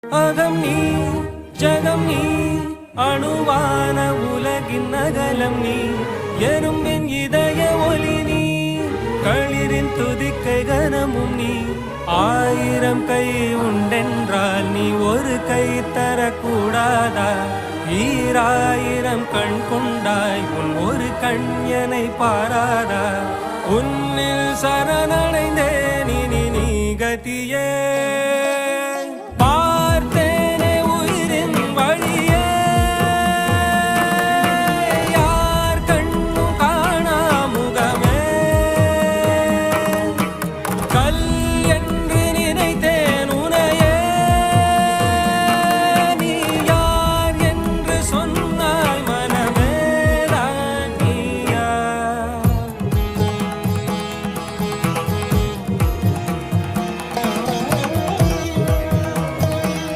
அகம் நீ ஜகம் நீ அணுவான உலகின் அகலம் நீ எறும்பின் இதய ஒளி நீ களிரின் துதிக்கை கனமும் நீ ஆயிரம் கை உண்டென்றால் நீ ஒரு கை தரக்கூடாதா ஈராயிரம் கண் கொண்டாய் உன் ஒரு கண் என்னை பாராதா உன்னில் சரணடைந்தே